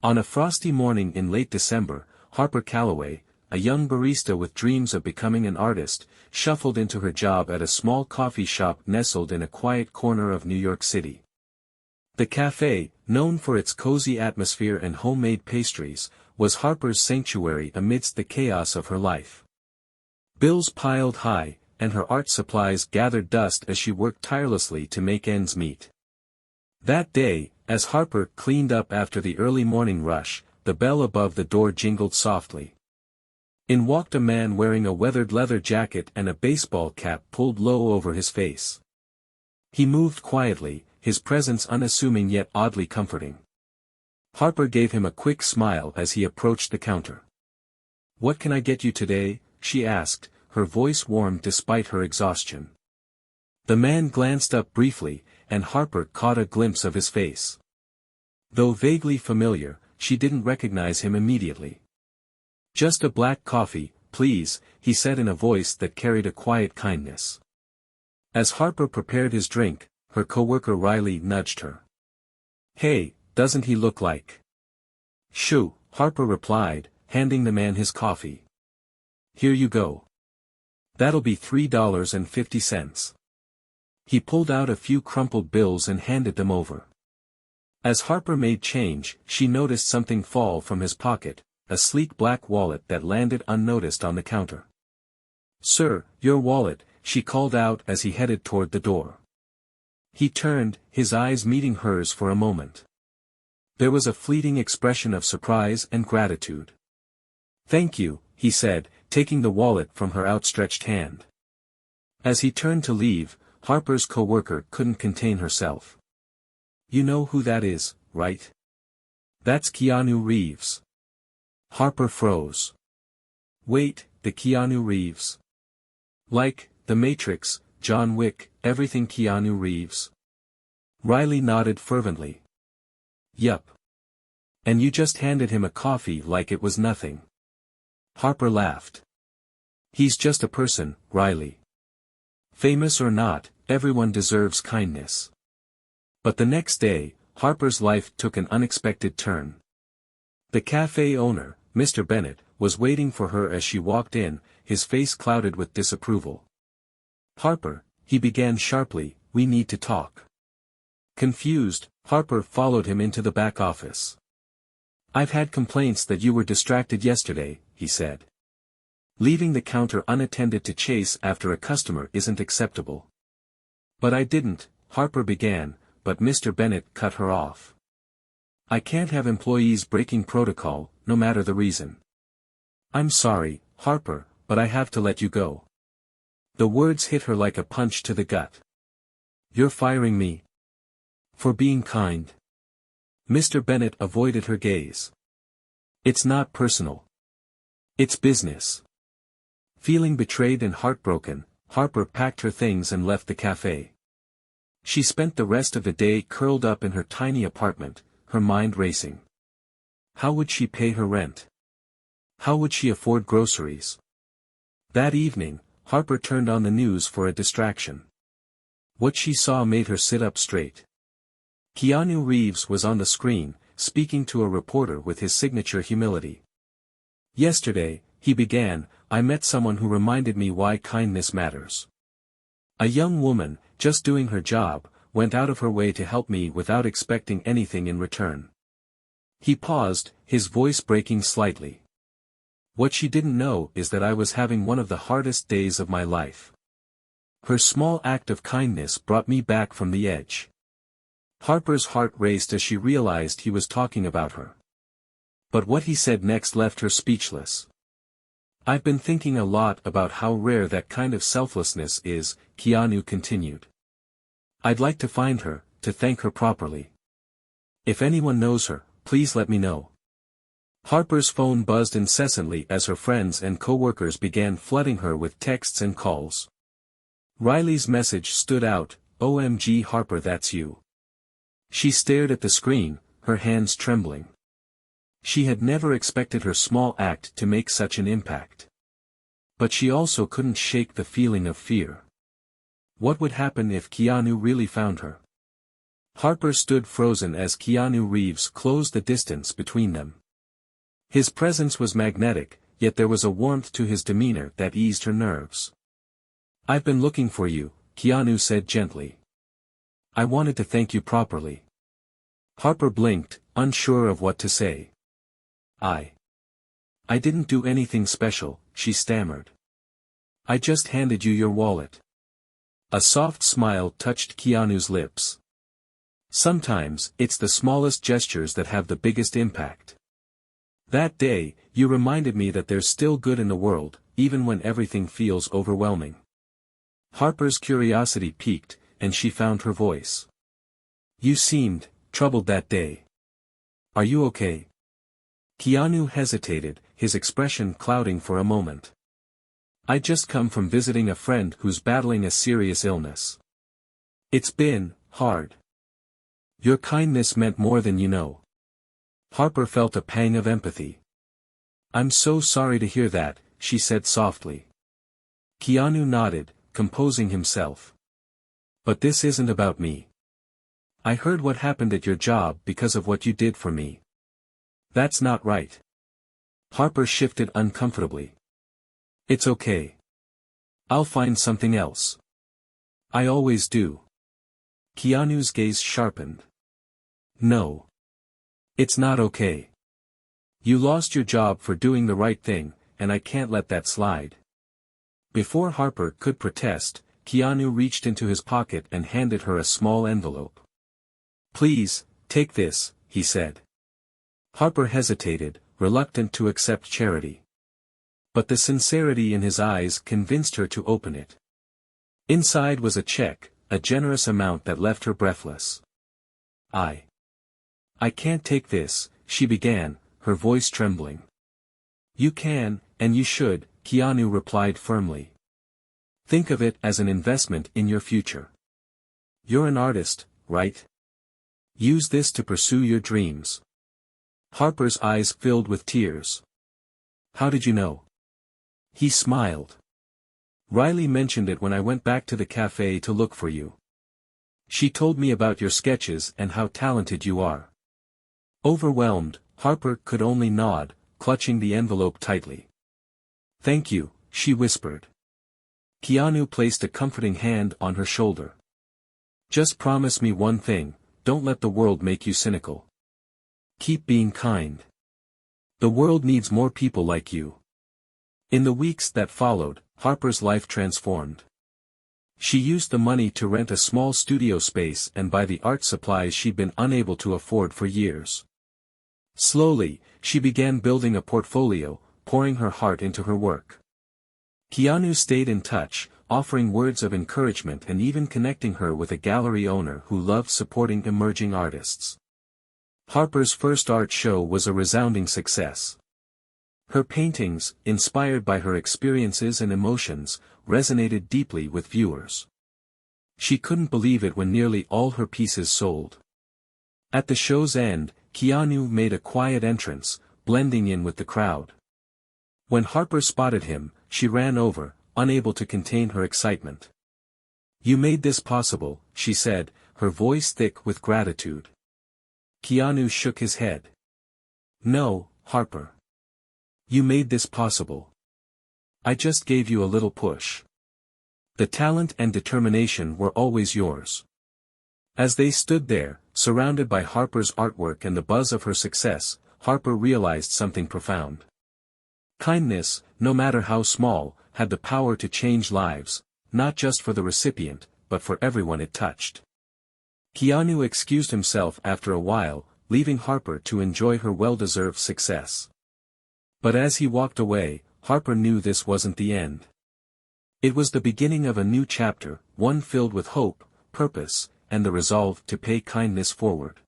On a frosty morning in late December, Harper Calloway, a young barista with dreams of becoming an artist, shuffled into her job at a small coffee shop nestled in a quiet corner of New York City. The cafe, known for its cozy atmosphere and homemade pastries, was Harper's sanctuary amidst the chaos of her life. Bills piled high, and her art supplies gathered dust as she worked tirelessly to make ends meet. That day, as Harper cleaned up after the early morning rush, the bell above the door jingled softly. In walked a man wearing a weathered leather jacket and a baseball cap pulled low over his face. He moved quietly, his presence unassuming yet oddly comforting. Harper gave him a quick smile as he approached the counter. "What can I get you today?" she asked, her voice warm despite her exhaustion. The man glanced up briefly, and Harper caught a glimpse of his face. Though vaguely familiar, she didn't recognize him immediately. "Just a black coffee, please," he said in a voice that carried a quiet kindness. As Harper prepared his drink, her coworker Riley nudged her. "Hey, doesn't he look like?" "Shoo," Harper replied, handing the man his coffee. "Here you go. That'll be $3.50. He pulled out a few crumpled bills and handed them over. As Harper made change, she noticed something fall from his pocket, a sleek black wallet that landed unnoticed on the counter. "Sir, your wallet," she called out as he headed toward the door. He turned, his eyes meeting hers for a moment. There was a fleeting expression of surprise and gratitude. "Thank you," he said, taking the wallet from her outstretched hand. As he turned to leave, Harper's coworker couldn't contain herself. "You know who that is, right? That's Keanu Reeves." Harper froze. "Wait, the Keanu Reeves? Like, The Matrix, John Wick, everything Keanu Reeves?" Riley nodded fervently. "Yup. And you just handed him a coffee like it was nothing." Harper laughed. "He's just a person, Riley. Famous or not, everyone deserves kindness." But the next day, Harper's life took an unexpected turn. The cafe owner, Mr. Bennett, was waiting for her as she walked in, his face clouded with disapproval. "Harper," he began sharply, "we need to talk." Confused, Harper followed him into the back office. "I've had complaints that you were distracted yesterday," he said. "Leaving the counter unattended to chase after a customer isn't acceptable." "But I didn't," Harper began, but Mr. Bennett cut her off. "I can't have employees breaking protocol, no matter the reason." "I'm sorry, Harper, but I have to let you go." The words hit her like a punch to the gut. "You're firing me? For being kind?" Mr. Bennett avoided her gaze. "It's not personal. It's business." Feeling betrayed and heartbroken, Harper packed her things and left the cafe. She spent the rest of the day curled up in her tiny apartment, her mind racing. How would she pay her rent? How would she afford groceries? That evening, Harper turned on the news for a distraction. What she saw made her sit up straight. Keanu Reeves was on the screen, speaking to a reporter with his signature humility. "Yesterday," he began, "I met someone who reminded me why kindness matters. A young woman, just doing her job, went out of her way to help me without expecting anything in return." He paused, his voice breaking slightly. "What she didn't know is that I was having one of the hardest days of my life. Her small act of kindness brought me back from the edge." Harper's heart raced as she realized he was talking about her. But what he said next left her speechless. "I've been thinking a lot about how rare that kind of selflessness is," Keanu continued. "I'd like to find her, to thank her properly. If anyone knows her, please let me know." Harper's phone buzzed incessantly as her friends and coworkers began flooding her with texts and calls. Riley's message stood out, "OMG Harper, that's you." She stared at the screen, her hands trembling. She had never expected her small act to make such an impact. But she also couldn't shake the feeling of fear. What would happen if Keanu really found her? Harper stood frozen as Keanu Reeves closed the distance between them. His presence was magnetic, yet there was a warmth to his demeanor that eased her nerves. "I've been looking for you," Keanu said gently. "I wanted to thank you properly." Harper blinked, unsure of what to say. I didn't do anything special," she stammered. "I just handed you your wallet." A soft smile touched Keanu's lips. "Sometimes, it's the smallest gestures that have the biggest impact. That day, you reminded me that there's still good in the world, even when everything feels overwhelming." Harper's curiosity piqued, and she found her voice. "You seemed troubled that day. Are you okay?" Keanu hesitated, his expression clouding for a moment. "I just come from visiting a friend who's battling a serious illness. It's been hard. Your kindness meant more than you know." Harper felt a pang of empathy. "I'm so sorry to hear that," she said softly. Keanu nodded, composing himself. "But this isn't about me. I heard what happened at your job because of what you did for me. That's not right." Harper shifted uncomfortably. "It's okay. I'll find something else. I always do." Keanu's gaze sharpened. "No. It's not okay. You lost your job for doing the right thing, and I can't let that slide." Before Harper could protest, Keanu reached into his pocket and handed her a small envelope. "Please, take this," he said. Harper hesitated, reluctant to accept charity. But the sincerity in his eyes convinced her to open it. Inside was a check, a generous amount that left her breathless. I can't take this," she began, her voice trembling. "You can, and you should," Keanu replied firmly. "Think of it as an investment in your future. You're an artist, right? Use this to pursue your dreams." Harper's eyes filled with tears. "How did you know?" He smiled. "Riley mentioned it when I went back to the cafe to look for you. She told me about your sketches and how talented you are." Overwhelmed, Harper could only nod, clutching the envelope tightly. "Thank you," she whispered. Keanu placed a comforting hand on her shoulder. "Just promise me one thing, don't let the world make you cynical. Keep being kind. The world needs more people like you." In the weeks that followed, Harper's life transformed. She used the money to rent a small studio space and buy the art supplies she'd been unable to afford for years. Slowly, she began building a portfolio, pouring her heart into her work. Keanu stayed in touch, offering words of encouragement and even connecting her with a gallery owner who loved supporting emerging artists. Harper's first art show was a resounding success. Her paintings, inspired by her experiences and emotions, resonated deeply with viewers. She couldn't believe it when nearly all her pieces sold. At the show's end, Keanu made a quiet entrance, blending in with the crowd. When Harper spotted him, she ran over, unable to contain her excitement. "You made this possible," she said, her voice thick with gratitude. Keanu shook his head. "No, Harper. You made this possible. I just gave you a little push. The talent and determination were always yours." As they stood there, surrounded by Harper's artwork and the buzz of her success, Harper realized something profound. Kindness, no matter how small, had the power to change lives, not just for the recipient, but for everyone it touched. Keanu excused himself after a while, leaving Harper to enjoy her well-deserved success. But as he walked away, Harper knew this wasn't the end. It was the beginning of a new chapter, one filled with hope, purpose, and the resolve to pay kindness forward.